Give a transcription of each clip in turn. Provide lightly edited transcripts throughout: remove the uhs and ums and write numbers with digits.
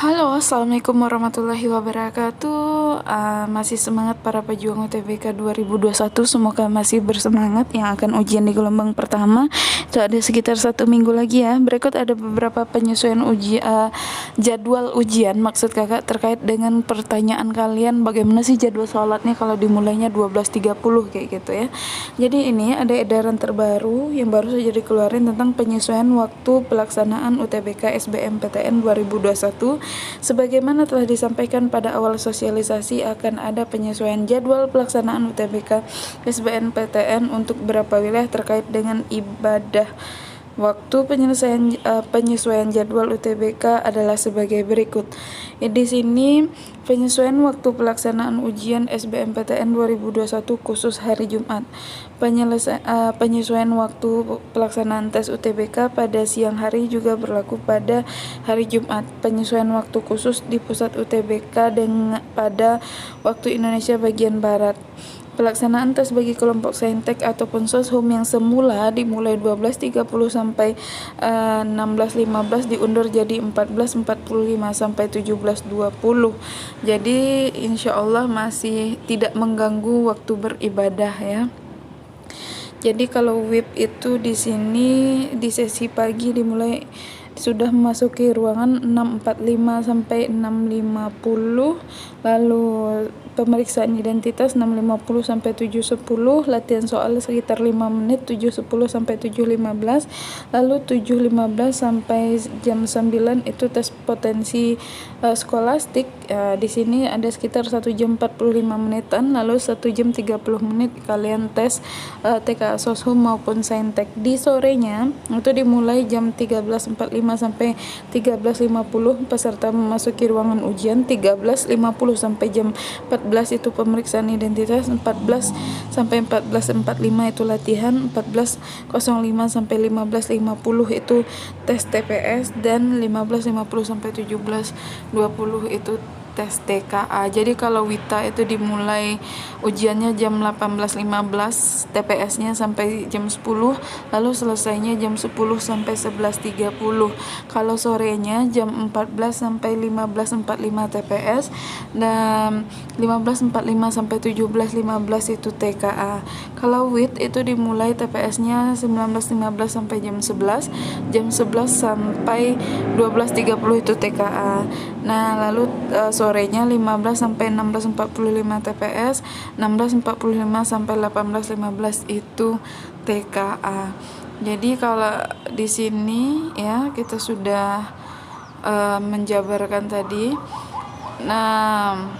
Halo, assalamualaikum warahmatullahi wabarakatuh. Masih semangat para pejuang UTBK 2021. Semoga masih bersemangat yang akan ujian di gelombang pertama. Itu ada sekitar 1 minggu lagi ya. Berikut ada beberapa penyesuaian jadwal ujian. Maksud kakak terkait dengan pertanyaan kalian, bagaimana sih jadwal sholatnya kalau dimulainya 12.30 kayak gitu ya. Jadi ini ada edaran terbaru yang baru saja dikeluarin tentang penyesuaian waktu pelaksanaan UTBK SBMPTN 2021. Sebagaimana telah disampaikan pada awal sosialisasi, akan ada penyesuaian jadwal pelaksanaan UTBK SBMPTN untuk beberapa wilayah terkait dengan ibadah. Waktu penyesuaian jadwal UTBK adalah sebagai berikut. Di sini penyesuaian waktu pelaksanaan ujian SBMPTN 2021 khusus hari Jumat. Penyesuaian waktu pelaksanaan tes UTBK pada siang hari juga berlaku pada hari Jumat. Penyesuaian waktu khusus di pusat UTBK pada waktu Indonesia bagian Barat. Pelaksanaan tes bagi kelompok saintek ataupun soshum yang semula dimulai 12.30 sampai 16.15 diundur jadi 14.45 sampai 17.20. Jadi insya Allah masih tidak mengganggu waktu beribadah ya. Jadi kalau WIB itu di sini di sesi pagi dimulai sudah memasuki ruangan 6.45 sampai 6.50, lalu pemeriksaan identitas 6.50 sampai 7.10, latihan soal sekitar 5 menit 7.10 sampai 7.15, lalu 7.15 sampai jam 9 itu tes potensi skolastik. Di sini ada sekitar 1 jam 45 menitan, lalu 1 jam 30 menit kalian tes TK Soshum maupun Saintek. Di sorenya itu dimulai jam 13.45 sampai 13.50 peserta memasuki ruangan ujian, 13.50 sampai jam 14 itu pemeriksaan identitas, 14 sampai 14.45 itu latihan, 14.05 sampai 15.50 itu tes TPS, dan 15.50 sampai 17.20 itu tes TKA. Jadi kalau WITA itu dimulai ujiannya jam 18.15, TPS-nya sampai jam 10, lalu selesainya jam 10 sampai 11.30. Kalau sorenya jam 14 sampai 15.45 TPS, dan 15.45 sampai 17.15 itu TKA. Kalau WIT itu dimulai TPS-nya 19.15 sampai jam 11, jam 11 sampai 12.30 itu TKA. Nah, lalu sorenya 15 sampai 16.45 TPS, 16.45 sampai 18.15 itu TKA. Jadi kalau di sini ya kita sudah menjabarkan tadi. Nah,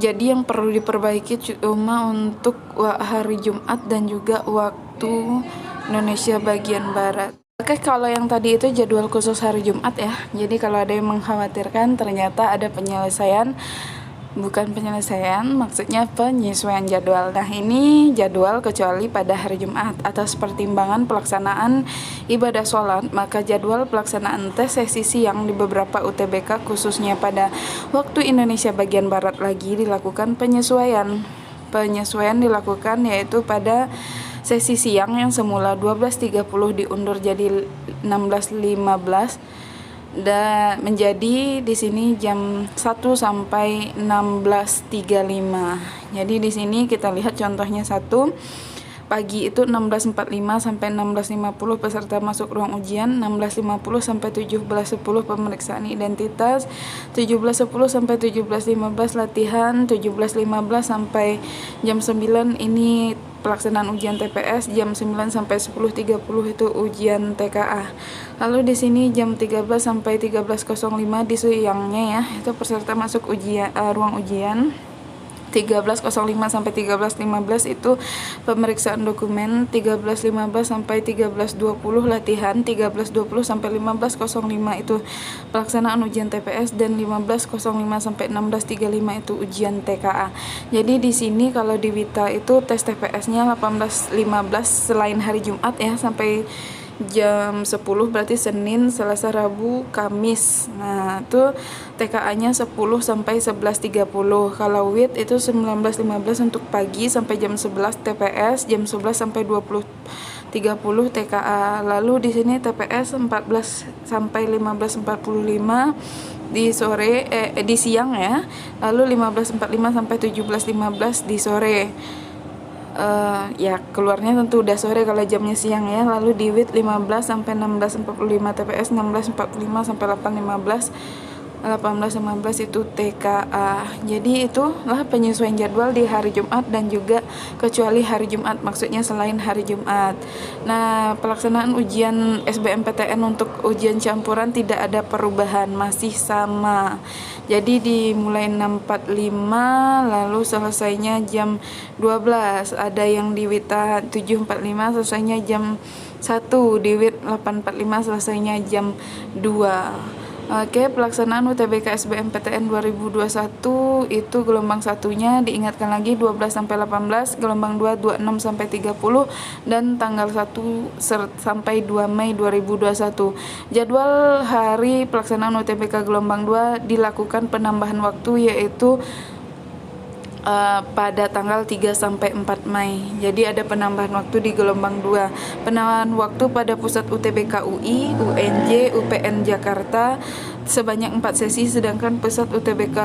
jadi yang perlu diperbaiki cuma untuk hari Jumat dan juga waktu Indonesia bagian Barat. Oke, kalau yang tadi itu jadwal khusus hari Jumat ya. Jadi kalau ada yang mengkhawatirkan ternyata ada maksudnya penyesuaian jadwal. Nah, ini jadwal kecuali pada hari Jumat. Atas pertimbangan pelaksanaan ibadah sholat, maka jadwal pelaksanaan tes sesi siang di beberapa UTBK khususnya pada waktu Indonesia bagian Barat lagi dilakukan penyesuaian. Penyesuaian dilakukan yaitu pada sesi siang yang semula 12.30 diundur jadi 16.15 dan menjadi di sini jam 1 sampai 16.35. Jadi di sini kita lihat contohnya satu. Pagi itu 16.45 sampai 16.50 peserta masuk ruang ujian, 16.50 sampai 17.10 pemeriksaan identitas, 17.10 sampai 17.15 latihan, 17.15 sampai jam 9 ini pelaksanaan ujian TPS, jam 9 sampai 10.30 itu ujian TKA. Lalu di sini jam 13 sampai 13.05 di siangnya ya, itu peserta masuk ruang ujian. 13.05 sampai 13.15 itu pemeriksaan dokumen, 13.15 sampai 13.20 latihan, 13.20 sampai 15.05 itu pelaksanaan ujian TPS, dan 15.05 sampai 16.35 itu ujian TKA. Jadi di sini kalau di WITA itu tes TPS-nya 18.15 selain hari Jumat ya, sampai jam 10 berarti Senin, Selasa, Rabu, Kamis. Nah, itu TKA-nya 10 sampai 11.30. Kalau WIT itu 19.15 untuk pagi sampai jam 11 TPS, jam 11 sampai 15.30 TKA. Lalu di sini TPS 14 sampai 15.45 di sore, di siang ya. Lalu 15.45 sampai 17.15 di sore. Ya keluarnya tentu udah sore kalau jamnya siang ya. Lalu di WIT 15 sampai 16.45 TPS, 16.45 sampai 18.15 itu TKA. Jadi itulah penyesuaian jadwal di hari Jumat dan juga kecuali hari Jumat, maksudnya selain hari Jumat. Nah, pelaksanaan ujian SBMPTN untuk ujian campuran tidak ada perubahan, masih sama. Jadi dimulai 6.45 lalu selesainya jam 12. Ada yang di WITA 7.45 selesainya jam 1, di WIT 8.45 selesainya jam 2. Oke, pelaksanaan UTBK SBMPTN 2021 itu gelombang satunya diingatkan lagi 12 sampai 18, gelombang 2 26 sampai 30 dan tanggal 1 sampai 2 Mei 2021. Jadwal hari pelaksanaan UTBK gelombang 2 dilakukan penambahan waktu yaitu pada tanggal 3 sampai 4 Mei. Jadi ada penambahan waktu di gelombang 2. Penambahan waktu pada pusat UTBK UI, UNJ, UPN Jakarta sebanyak 4 sesi, sedangkan pusat UTBK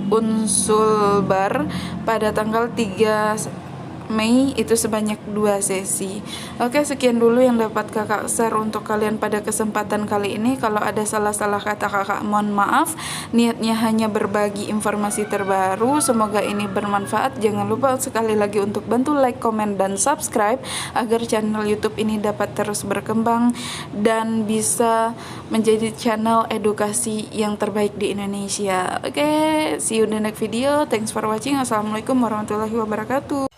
Unsulbar pada tanggal 3 Mei itu sebanyak 2 sesi. Oke, sekian dulu yang dapat kakak share untuk kalian pada kesempatan kali ini. Kalau ada salah-salah kata kakak mohon maaf. Niatnya hanya berbagi informasi terbaru. Semoga ini bermanfaat. Jangan lupa sekali lagi untuk bantu like, komen, dan subscribe agar channel YouTube ini dapat terus berkembang dan bisa menjadi channel edukasi yang terbaik di Indonesia. Oke, see you in the next video. Thanks for watching. Assalamualaikum warahmatullahi wabarakatuh.